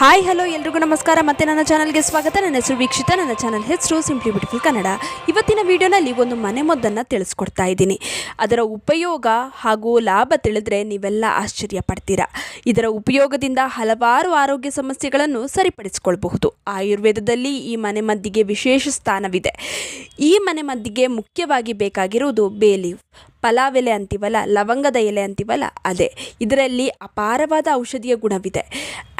Hi hello ಎಲ್ರಿಗೂ ನಮಸ್ಕಾರ ಮತ್ತೆ ನನ್ನ ಚಾನಲ್ಗೆ ಸ್ವಾಗತ. ನನ್ನ ಹೆಸರು ವೀಕ್ಷಿತ. ನನ್ನ ಚಾನಲ್ ಹೆಸರು ಸಿಂಪ್ಲಿ ಬ್ಯೂಟಿಫುಲ್ ಕನ್ನಡ. ಇವತ್ತಿನ ವಿಡಿಯೋನಲ್ಲಿ ಒಂದು ಮನೆಮದ್ದನ್ನು ತಿಳಿಸ್ಕೊಡ್ತಾ ಇದ್ದೀನಿ. ಅದರ ಉಪಯೋಗ ಹಾಗೂ ಲಾಭ ತಿಳಿದ್ರೆ ನೀವೆಲ್ಲ ಆಶ್ಚರ್ಯ ಪಡ್ತೀರಾ. ಇದರ ಉಪಯೋಗದಿಂದ ಹಲವಾರು ಆರೋಗ್ಯ ಸಮಸ್ಯೆಗಳನ್ನು ಸರಿಪಡಿಸಿಕೊಳ್ಳಬಹುದು. ಆಯುರ್ವೇದದಲ್ಲಿ ಈ ಮನೆಮದ್ದಿಗೆ ವಿಶೇಷ ಸ್ಥಾನವಿದೆ. ಈ ಮನೆಮದ್ದಿಗೆ ಮುಖ್ಯವಾಗಿ ಬೇಕಾಗಿರುವುದು ಬೇ ಲೀಫ್, ಪಲಾವ್ ಎಲೆ ಅಂತೀವಲ್ಲ, ಲವಂಗದ ಎಲೆ ಅಂತೀವಲ್ಲ, ಅದೇ. ಇದರಲ್ಲಿ ಅಪಾರವಾದ ಔಷಧೀಯ ಗುಣವಿದೆ.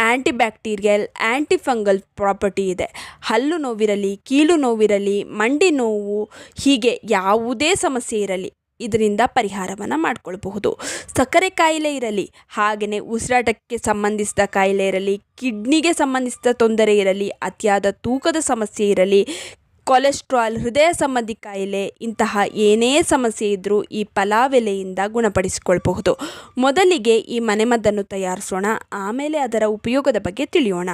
ಆ್ಯಂಟಿಬ್ಯಾಕ್ಟೀರಿಯಲ್, ಆ್ಯಂಟಿಫಂಗಲ್ ಪ್ರಾಪರ್ಟಿ ಇದೆ. ಹಲ್ಲು ನೋವಿರಲಿ, ಕೀಲು ನೋವಿರಲಿ, ಮಂಡಿ ನೋವು, ಹೀಗೆ ಯಾವುದೇ ಸಮಸ್ಯೆ ಇರಲಿ ಇದರಿಂದ ಪರಿಹಾರವನ್ನು ಮಾಡಿಕೊಳ್ಬಹುದು. ಸಕ್ಕರೆ ಕಾಯಿಲೆ ಇರಲಿ, ಹಾಗೆಯೇ ಉಸಿರಾಟಕ್ಕೆ ಸಂಬಂಧಿಸಿದ ಕಾಯಿಲೆ ಇರಲಿ, ಕಿಡ್ನಿಗೆ ಸಂಬಂಧಿಸಿದ ತೊಂದರೆ ಇರಲಿ, ಅತಿಯಾದ ತೂಕದ ಸಮಸ್ಯೆ ಇರಲಿ, ಕೊಲೆಸ್ಟ್ರಾಲ್, ಹೃದಯ ಸಂಬಂಧಿ ಕಾಯಿಲೆ, ಇಂತಹ ಏನೇ ಸಮಸ್ಯೆ ಇದ್ದರೂ ಈ ಪಲಾವ್ ಎಲೆಯಿಂದ ಗುಣಪಡಿಸಿಕೊಳ್ಳಬಹುದು. ಮೊದಲಿಗೆ ಈ ಮನೆಮದ್ದನ್ನು ತಯಾರಿಸೋಣ, ಆಮೇಲೆ ಅದರ ಉಪಯೋಗದ ಬಗ್ಗೆ ತಿಳಿಯೋಣ.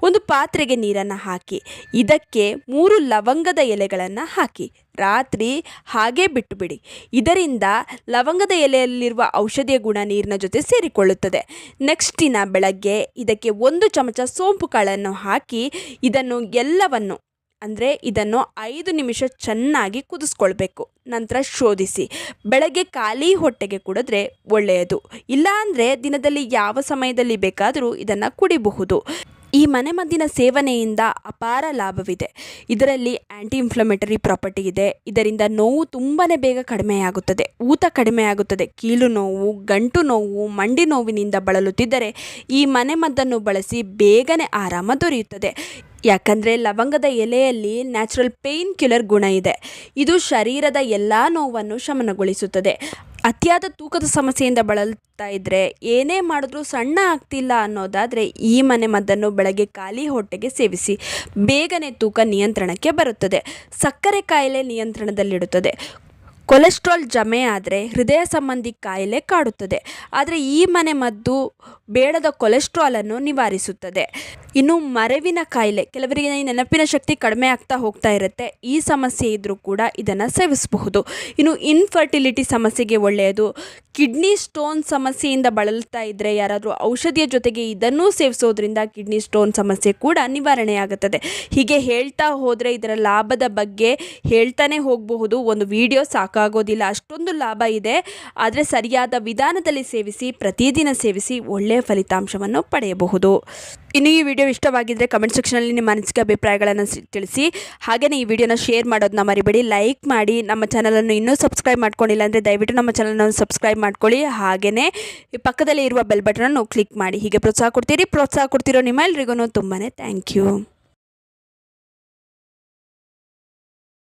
ಒಂದು ಪಾತ್ರೆಗೆ ನೀರನ್ನು ಹಾಕಿ, ಇದಕ್ಕೆ 3 ಲವಂಗದ ಎಲೆಗಳನ್ನು ಹಾಕಿ ರಾತ್ರಿ ಹಾಗೆ ಬಿಟ್ಟುಬಿಡಿ. ಇದರಿಂದ ಲವಂಗದ ಎಲೆಯಲ್ಲಿರುವ ಔಷಧಿಯ ಗುಣ ನೀರಿನ ಜೊತೆ ಸೇರಿಕೊಳ್ಳುತ್ತದೆ. ನೆಕ್ಸ್ಟ್ ದಿನ ಬೆಳಗ್ಗೆ ಇದಕ್ಕೆ 1 ಚಮಚ ಸೋಂಪು ಕಾಳನ್ನು ಹಾಕಿ ಇದನ್ನು 5 ನಿಮಿಷ ಚೆನ್ನಾಗಿ ಕುದಿಸ್ಕೊಳ್ಬೇಕು. ನಂತರ ಶೋಧಿಸಿ ಬೆಳಗ್ಗೆ ಖಾಲಿ ಹೊಟ್ಟೆಗೆ ಕುಡಿದ್ರೆ ಒಳ್ಳೆಯದು. ಇಲ್ಲ ಅಂದರೆ ದಿನದಲ್ಲಿ ಯಾವ ಸಮಯದಲ್ಲಿ ಬೇಕಾದರೂ ಇದನ್ನು ಕುಡಿಬಹುದು. ಈ ಮನೆಮದ್ದಿನ ಸೇವನೆಯಿಂದ ಅಪಾರ ಲಾಭವಿದೆ. ಇದರಲ್ಲಿ ಆ್ಯಂಟಿ ಇನ್ಫ್ಲಮೇಟರಿ ಪ್ರಾಪರ್ಟಿ ಇದೆ. ಇದರಿಂದ ನೋವು ತುಂಬಾ ಬೇಗ ಕಡಿಮೆಯಾಗುತ್ತದೆ, ಊತ ಕಡಿಮೆಯಾಗುತ್ತದೆ. ಕೀಲು ನೋವು, ಗಂಟು ನೋವು, ಮಂಡಿ ನೋವಿನಿಂದ ಬಳಲುತ್ತಿದ್ದರೆ ಈ ಮನೆಮದ್ದನ್ನು ಬಳಸಿ ಬೇಗನೆ ಆರಾಮ ದೊರೆಯುತ್ತದೆ. ಯಾಕಂದರೆ ಲವಂಗದ ಎಲೆಯಲ್ಲಿ ನ್ಯಾಚುರಲ್ ಪೇಯ್ನ್ ಕಿಲ್ಲರ್ ಗುಣ ಇದೆ. ಇದು ಶರೀರದ ಎಲ್ಲ ನೋವನ್ನು ಶಮನಗೊಳಿಸುತ್ತದೆ. ಅತಿಯಾದ ತೂಕದ ಸಮಸ್ಯೆಯಿಂದ ಬಳಲ್ತಾ ಇದ್ದರೆ, ಏನೇ ಮಾಡಿದ್ರೂ ಸಣ್ಣ ಆಗ್ತಿಲ್ಲ ಅನ್ನೋದಾದರೆ ಈ ಮನೆಮದ್ದನ್ನು ಬೆಳಗ್ಗೆ ಖಾಲಿ ಹೊಟ್ಟೆಗೆ ಸೇವಿಸಿ. ಬೇಗನೆ ತೂಕ ನಿಯಂತ್ರಣಕ್ಕೆ ಬರುತ್ತದೆ. ಸಕ್ಕರೆ ಕಾಯಿಲೆ ನಿಯಂತ್ರಣದಲ್ಲಿಡುತ್ತದೆ. ಕೊಲೆಸ್ಟ್ರಾಲ್ ಜಮೆ ಆದರೆ ಹೃದಯ ಸಂಬಂಧಿ ಕಾಯಿಲೆ ಕಾಡುತ್ತದೆ. ಆದರೆ ಈ ಮನೆಮದ್ದು ಬೇಡದ ಕೊಲೆಸ್ಟ್ರಾಲನ್ನು ನಿವಾರಿಸುತ್ತದೆ. ಇನ್ನು ಮರೆವಿನ ಕಾಯಿಲೆ, ಕೆಲವರಿಗೆ ನೆನಪಿನ ಶಕ್ತಿ ಕಡಿಮೆ ಆಗ್ತಾ ಹೋಗ್ತಾ ಇರುತ್ತೆ. ಈ ಸಮಸ್ಯೆ ಇದ್ದರೂ ಕೂಡ ಇದನ್ನು ಸೇವಿಸಬಹುದು. ಇನ್ನು ಇನ್ಫರ್ಟಿಲಿಟಿ ಸಮಸ್ಯೆಗೆ ಒಳ್ಳೆಯದು. ಕಿಡ್ನಿ ಸ್ಟೋನ್ ಸಮಸ್ಯೆಯಿಂದ ಬಳಲ್ತಾ ಇದ್ದರೆ ಯಾರಾದರೂ ಔಷಧಿಯ ಜೊತೆಗೆ ಇದನ್ನೂ ಸೇವಿಸೋದ್ರಿಂದ ಕಿಡ್ನಿ ಸ್ಟೋನ್ ಸಮಸ್ಯೆ ಕೂಡ ನಿವಾರಣೆಯಾಗುತ್ತದೆ. ಹೀಗೆ ಹೇಳ್ತಾ ಹೋದರೆ ಇದರ ಲಾಭದ ಬಗ್ಗೆ ಹೇಳ್ತಾನೆ ಹೋಗಬಹುದು. ಒಂದು ವಿಡಿಯೋ ಸಾಕಾಗೋದಿಲ್ಲ, ಅಷ್ಟೊಂದು ಲಾಭ ಇದೆ. ಆದರೆ ಸರಿಯಾದ ವಿಧಾನದಲ್ಲಿ ಸೇವಿಸಿ, ಪ್ರತಿದಿನ ಸೇವಿಸಿ ಒಳ್ಳೆಯ ಫಲಿತಾಂಶವನ್ನು ಪಡೆಯಬಹುದು. ಇನ್ನು ಈ ವಿಡಿಯೋ ಇಷ್ಟವಾಗಿದ್ದರೆ ಕಮೆಂಟ್ ಸೆಕ್ಷನಲ್ಲಿ ನಿಮ್ಮ ಅನಿಸಿಕೆ ಅಭಿಪ್ರಾಯಗಳನ್ನು ತಿಳಿಸಿ. ಹಾಗೆಯೇ ಈ ವಿಡಿಯೋನ ಶೇರ್ ಮಾಡೋದನ್ನ ಮರಿಬೇಡಿ. ಲೈಕ್ ಮಾಡಿ. ನಮ್ಮ ಚಾನಲನ್ನು ಇನ್ನೂ ಸಬ್ಸ್ಕ್ರೈಬ್ ಮಾಡ್ಕೊಂಡಿಲ್ಲ ಅಂದರೆ ದಯವಿಟ್ಟು ನಮ್ಮ ಚಾನಲನ್ನು ಸಬ್ಸ್ಕ್ರೈಬ್ ಮಾಡ್ಕೊಳ್ಳಿ. ಹಾಗೆಯೇ ಪಕ್ಕದಲ್ಲಿ ಇರುವ ಬೆಲ್ ಬಟನನ್ನು ಕ್ಲಿಕ್ ಮಾಡಿ. ಹೀಗೆ ಪ್ರೋತ್ಸಾಹ ಕೊಡ್ತಿರೋ ನಿಮ್ಮ ಎಲ್ರಿಗೂ ತುಂಬಾ ಥ್ಯಾಂಕ್ ಯು.